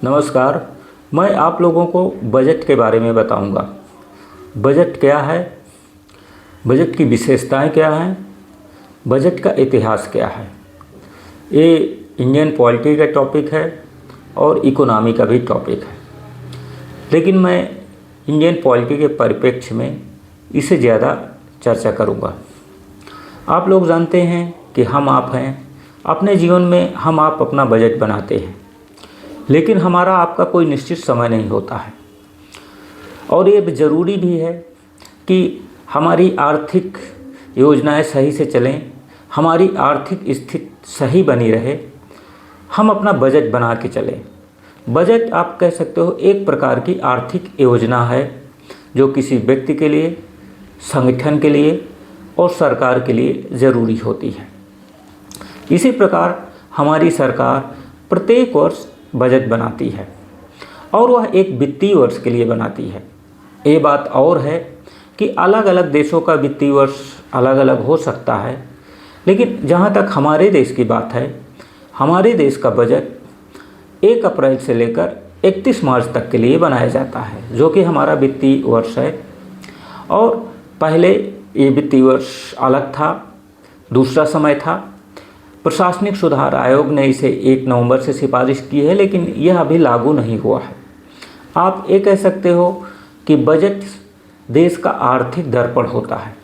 नमस्कार। मैं आप लोगों को बजट के बारे में बताऊंगा। बजट क्या है, बजट की विशेषताएं क्या हैं, बजट का इतिहास क्या है। ये इंडियन पॉलिटी का टॉपिक है और इकोनॉमी का भी टॉपिक है, लेकिन मैं इंडियन पॉलिटी के परिप्रेक्ष्य में इसे ज़्यादा चर्चा करूंगा। आप लोग जानते हैं कि हम आप हैं, अपने जीवन में हम आप अपना बजट बनाते हैं, लेकिन हमारा आपका कोई निश्चित समय नहीं होता है। और ये ज़रूरी भी है कि हमारी आर्थिक योजनाएं सही से चलें, हमारी आर्थिक स्थिति सही बनी रहे, हम अपना बजट बना के चलें। बजट आप कह सकते हो एक प्रकार की आर्थिक योजना है जो किसी व्यक्ति के लिए, संगठन के लिए और सरकार के लिए ज़रूरी होती है। इसी प्रकार हमारी सरकार प्रत्येक वर्ष बजट बनाती है और वह एक वित्तीय वर्ष के लिए बनाती है। ये बात और है कि अलग अलग देशों का वित्तीय वर्ष अलग अलग हो सकता है, लेकिन जहाँ तक हमारे देश की बात है, हमारे देश का बजट 1 अप्रैल से लेकर 31 मार्च तक के लिए बनाया जाता है, जो कि हमारा वित्तीय वर्ष है। और पहले ये वित्तीय वर्ष अलग था, दूसरा समय था। प्रशासनिक सुधार आयोग ने इसे 1 नवंबर से सिफारिश की है, लेकिन यह अभी लागू नहीं हुआ है। आप ये कह सकते हो कि बजट देश का आर्थिक दर्पण होता है,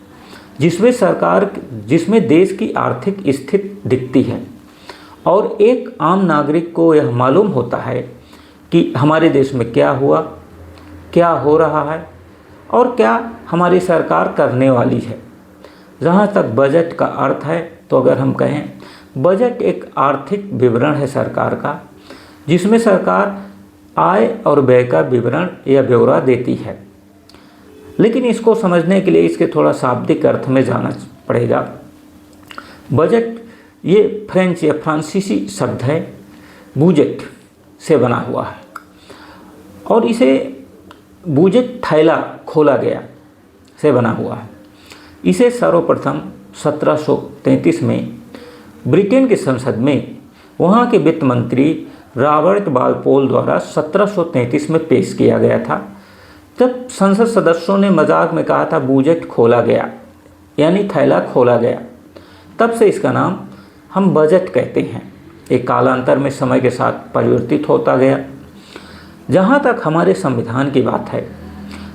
जिसमें देश की आर्थिक स्थिति दिखती है और एक आम नागरिक को यह मालूम होता है कि हमारे देश में क्या हुआ, क्या हो रहा है और क्या हमारी सरकार करने वाली है। जहाँ तक बजट का अर्थ है, तो अगर हम कहें बजट एक आर्थिक विवरण है सरकार का, जिसमें सरकार आय और व्यय का विवरण या ब्यौरा देती है। लेकिन इसको समझने के लिए इसके थोड़ा शाब्दिक अर्थ में जाना पड़ेगा। बजट ये फ्रेंच या फ्रांसीसी शब्द है, बूजेट से बना हुआ है और इसे बूजेट थैला खोला गया से बना हुआ है। इसे सर्वप्रथम 1733 में ब्रिटेन की संसद में वहाँ के वित्त मंत्री रॉबर्ट वालपोल द्वारा 1733 में पेश किया गया था। जब संसद सदस्यों ने मजाक में कहा था बजट खोला गया, यानी थैला खोला गया, तब से इसका नाम हम बजट कहते हैं। एक कालांतर में समय के साथ परिवर्तित होता गया। जहाँ तक हमारे संविधान की बात है,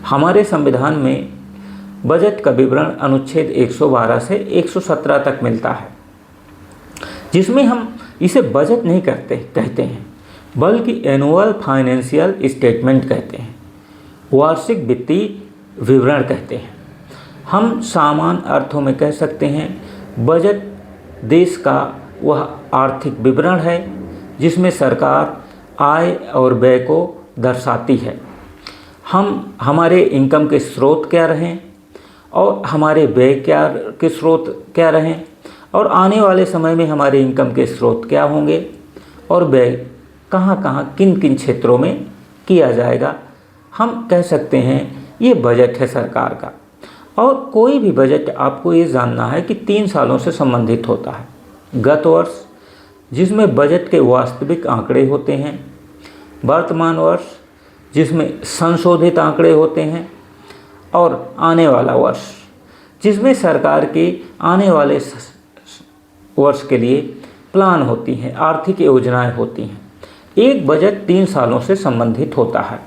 हमारे संविधान में बजट का विवरण अनुच्छेद 112 से 117 तक मिलता है, जिसमें हम इसे बजट नहीं कहते हैं, बल्कि एनुअल फाइनेंशियल स्टेटमेंट कहते हैं, वार्षिक वित्तीय विवरण कहते हैं। हम सामान्य अर्थों में कह सकते हैं बजट देश का वह आर्थिक विवरण है जिसमें सरकार आय और व्यय को दर्शाती है। हमारे इनकम के स्रोत क्या रहें और हमारे व्यय के स्रोत क्या रहें और आने वाले समय में हमारे इनकम के स्रोत क्या होंगे और व्यय कहाँ कहाँ किन किन क्षेत्रों में किया जाएगा। हम कह सकते हैं ये बजट है सरकार का। और कोई भी बजट आपको ये जानना है कि 3 सालों से संबंधित होता है। गत वर्ष, जिसमें बजट के वास्तविक आंकड़े होते हैं, वर्तमान वर्ष जिसमें संशोधित आंकड़े होते हैं, और आने वाला वर्ष जिसमें सरकार के आने वाले वर्ष के लिए प्लान होती हैं, आर्थिक योजनाएं होती हैं। एक बजट 3 सालों से संबंधित होता है।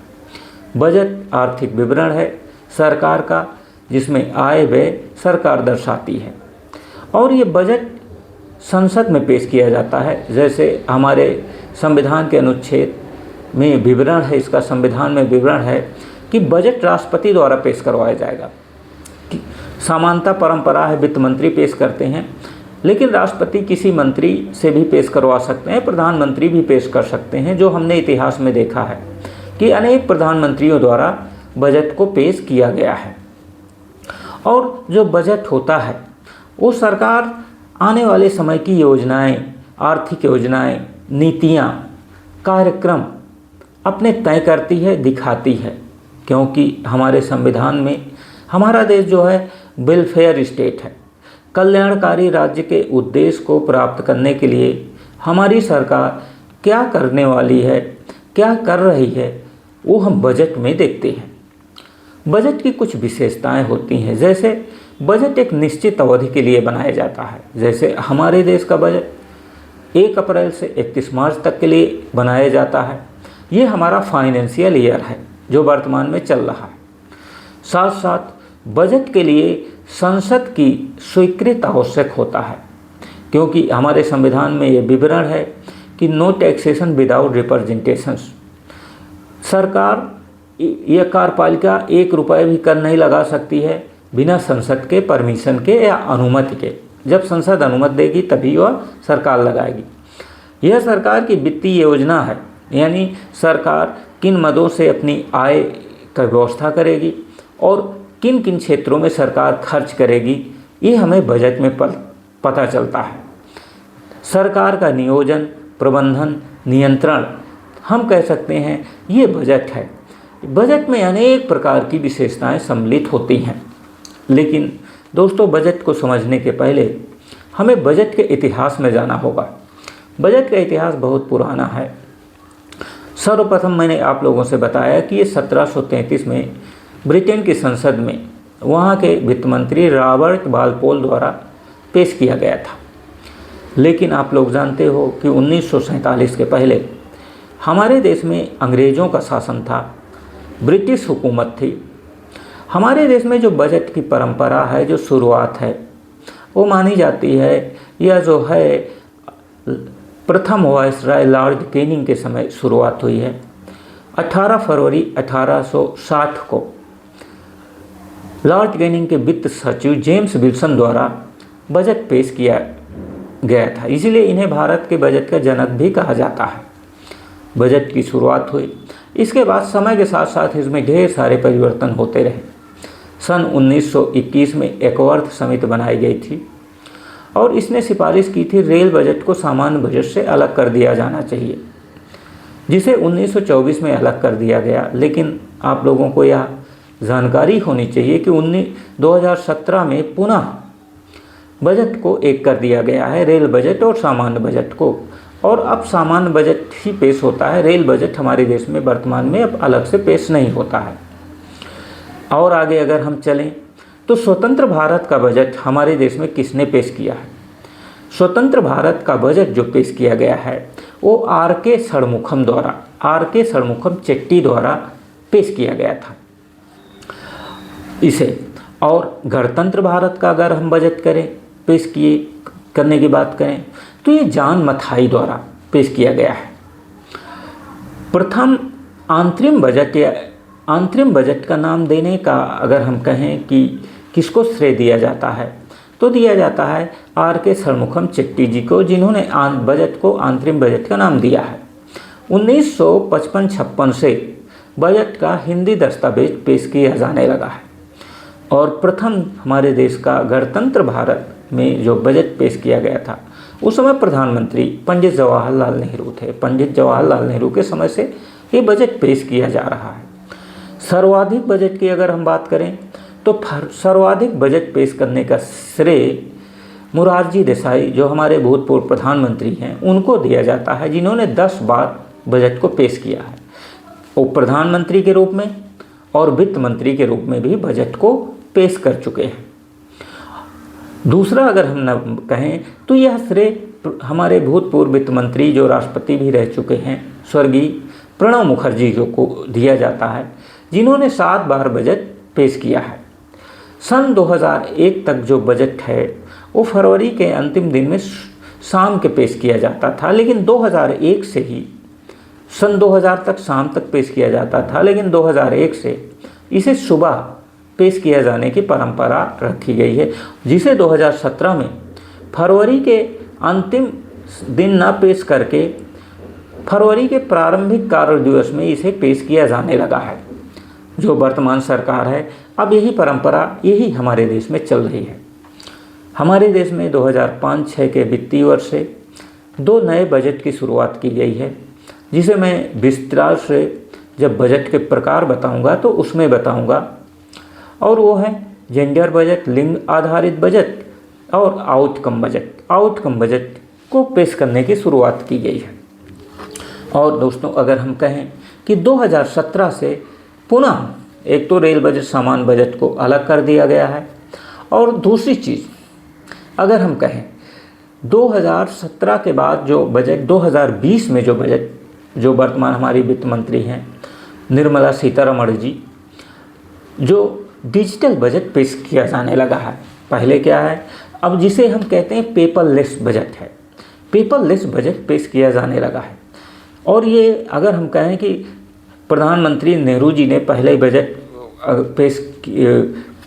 बजट आर्थिक विवरण है सरकार का, जिसमें आय व्यय सरकार दर्शाती है और ये बजट संसद में पेश किया जाता है। जैसे हमारे संविधान के अनुच्छेद में विवरण है, इसका संविधान में विवरण है कि बजट राष्ट्रपति द्वारा पेश करवाया जाएगा। सामान्यतः परंपरा है वित्त मंत्री पेश करते हैं, लेकिन राष्ट्रपति किसी मंत्री से भी पेश करवा सकते हैं, प्रधानमंत्री भी पेश कर सकते हैं, जो हमने इतिहास में देखा है कि अनेक प्रधानमंत्रियों द्वारा बजट को पेश किया गया है। और जो बजट होता है वो सरकार आने वाले समय की योजनाएं, आर्थिक योजनाएं, नीतियां, कार्यक्रम अपने तय करती है, दिखाती है। क्योंकि हमारे संविधान में हमारा देश जो है वेलफेयर स्टेट है, कल्याणकारी राज्य के उद्देश्य को प्राप्त करने के लिए हमारी सरकार क्या करने वाली है, क्या कर रही है वो हम बजट में देखते हैं। बजट की कुछ विशेषताएं होती हैं, जैसे बजट एक निश्चित अवधि के लिए बनाया जाता है। जैसे हमारे देश का बजट 1 अप्रैल से 31 मार्च तक के लिए बनाया जाता है। ये हमारा फाइनेंशियल ईयर है जो वर्तमान में चल रहा है। साथ साथ बजट के लिए संसद की स्वीकृति आवश्यक होता है, क्योंकि हमारे संविधान में ये विवरण है कि नो टैक्सेशन विदाउट रिप्रेजेंटेशंस। सरकार या कार्यपालिका 1 रुपये भी कर नहीं लगा सकती है बिना संसद के परमिशन के या अनुमति के। जब संसद अनुमति देगी तभी वह सरकार लगाएगी। यह सरकार की वित्तीय योजना है, यानी सरकार किन मदों से अपनी आय का व्यवस्था करेगी और किन किन क्षेत्रों में सरकार खर्च करेगी, ये हमें बजट में पता चलता है। सरकार का नियोजन, प्रबंधन, नियंत्रण हम कह सकते हैं ये बजट है। बजट में अनेक प्रकार की विशेषताएं सम्मिलित होती हैं। लेकिन दोस्तों, बजट को समझने के पहले हमें बजट के इतिहास में जाना होगा। बजट का इतिहास बहुत पुराना है। सर्वप्रथम मैंने आप लोगों से बताया कि ये 1733 में ब्रिटेन की संसद में वहाँ के वित्त मंत्री रॉबर्ट वालपोल द्वारा पेश किया गया था। लेकिन आप लोग जानते हो कि 1947 के पहले हमारे देश में अंग्रेज़ों का शासन था, ब्रिटिश हुकूमत थी। हमारे देश में जो बजट की परंपरा है, जो शुरुआत है, वो मानी जाती है, यह जो है प्रथम वायसराय लॉर्ड कैनिंग के समय शुरुआत हुई है। 18 फरवरी 1860 को लॉर्ड कैनिंग के वित्त सचिव जेम्स विल्सन द्वारा बजट पेश किया गया था। इसीलिए इन्हें भारत के बजट का जनक भी कहा जाता है। बजट की शुरुआत हुई, इसके बाद समय के साथ साथ इसमें ढेर सारे परिवर्तन होते रहे। सन 1921 में एक अर्थ समिति बनाई गई थी और इसने सिफारिश की थी रेल बजट को सामान्य बजट से अलग कर दिया जाना चाहिए, जिसे 1924 में अलग कर दिया गया। लेकिन आप लोगों को यह जानकारी होनी चाहिए कि 2017 में पुनः बजट को एक कर दिया गया है, रेल बजट और सामान्य बजट को। और अब सामान्य बजट ही पेश होता है, रेल बजट हमारे देश में वर्तमान में अब अलग से पेश नहीं होता है। और आगे अगर हम चलें तो स्वतंत्र भारत का बजट हमारे देश में किसने पेश किया है? स्वतंत्र भारत का बजट जो पेश किया गया है वो आर.के. षणमुखम चेट्टी द्वारा पेश किया गया था इसे। और गणतंत्र भारत का अगर हम बजट करने की बात करें तो ये जॉन मथाई द्वारा पेश किया गया है। प्रथम अंतरिम बजट का नाम देने का अगर हम कहें कि किसको श्रेय दिया जाता है तो दिया जाता है आर.के. षणमुखम चेट्टी जी को, जिन्होंने बजट को अंतरिम बजट का नाम दिया है। 1955-56 से बजट का हिंदी दस्तावेज पेश किया जाने लगा है और प्रथम हमारे देश का गणतंत्र भारत में जो बजट पेश किया गया था उस समय प्रधानमंत्री पंडित जवाहरलाल नेहरू थे। पंडित जवाहरलाल नेहरू के समय से ये बजट पेश किया जा रहा है। सर्वाधिक बजट की अगर हम बात करें तो सर्वाधिक बजट पेश करने का श्रेय मोरारजी देसाई, जो हमारे भूतपूर्व प्रधानमंत्री हैं, उनको दिया जाता है, जिन्होंने 10 बार बजट को पेश किया है। वो प्रधानमंत्री के रूप में और वित्त मंत्री के रूप में भी बजट को पेश कर चुके हैं। दूसरा अगर हम न कहें तो यह श्रेय हमारे भूतपूर्व वित्त मंत्री जो राष्ट्रपति भी रह चुके हैं, स्वर्गीय प्रणब मुखर्जी को दिया जाता है, जिन्होंने 7 बार बजट पेश किया है। सन 2001 तक जो बजट है वो फरवरी के अंतिम दिन में शाम के पेश किया जाता था, लेकिन 2001 से ही सन 2000 तक शाम तक पेश किया जाता था, लेकिन 2001 से इसे सुबह पेश किया जाने की परंपरा रखी गई है, जिसे 2017 में फरवरी के अंतिम दिन न पेश करके फरवरी के प्रारंभिक कार्य दिवस में इसे पेश किया जाने लगा है। जो वर्तमान सरकार है, अब यही परंपरा यही हमारे देश में चल रही है। हमारे देश में 2005-06 के वित्तीय वर्ष से 2 नए बजट की शुरुआत की गई है, जिसे मैं विस्तार से जब बजट के प्रकार बताऊंगा तो उसमें बताऊंगा। और वो है जेंडर बजट, लिंग आधारित बजट और आउटकम बजट को पेश करने की शुरुआत की गई है। और दोस्तों अगर हम कहें कि 2017 से पुनः एक तो रेल बजट सामान्य बजट को अलग कर दिया गया है, और दूसरी चीज़ अगर हम कहें 2017 के बाद जो बजट 2020 में जो बजट जो वर्तमान हमारी वित्त मंत्री हैं निर्मला सीतारमण जी, जो डिजिटल बजट पेश किया जाने लगा है। पहले क्या है, अब जिसे हम कहते हैं पेपरलेस बजट है, पेपरलेस बजट पेश किया जाने लगा है। और ये अगर हम कहें कि प्रधानमंत्री नेहरू जी ने पहले बजट पेश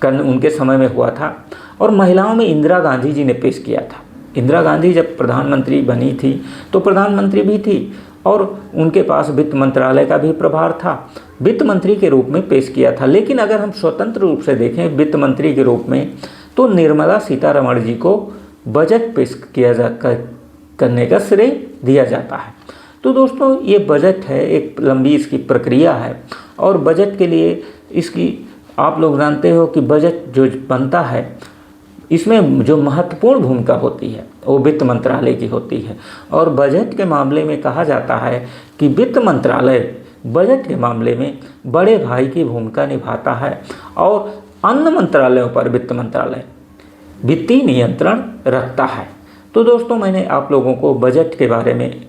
कर उनके समय में हुआ था, और महिलाओं में इंदिरा गांधी जी ने पेश किया था। इंदिरा गांधी जब प्रधानमंत्री बनी थी तो प्रधानमंत्री भी थी, और उनके पास वित्त मंत्रालय का भी प्रभार था, वित्त मंत्री के रूप में पेश किया था। लेकिन अगर हम स्वतंत्र रूप से देखें वित्त मंत्री के रूप में, तो निर्मला सीतारमण जी को बजट पेश करने का श्रेय दिया जाता है। तो दोस्तों ये बजट है, एक लंबी इसकी प्रक्रिया है, और बजट के लिए इसकी आप लोग जानते हो कि बजट जो बनता है इसमें जो महत्वपूर्ण भूमिका होती है वो वित्त मंत्रालय की होती है। और बजट के मामले में कहा जाता है कि वित्त मंत्रालय बजट के मामले में बड़े भाई की भूमिका निभाता है, और अन्य मंत्रालयों पर वित्त मंत्रालय वित्तीय नियंत्रण रखता है। तो दोस्तों मैंने आप लोगों को बजट के बारे में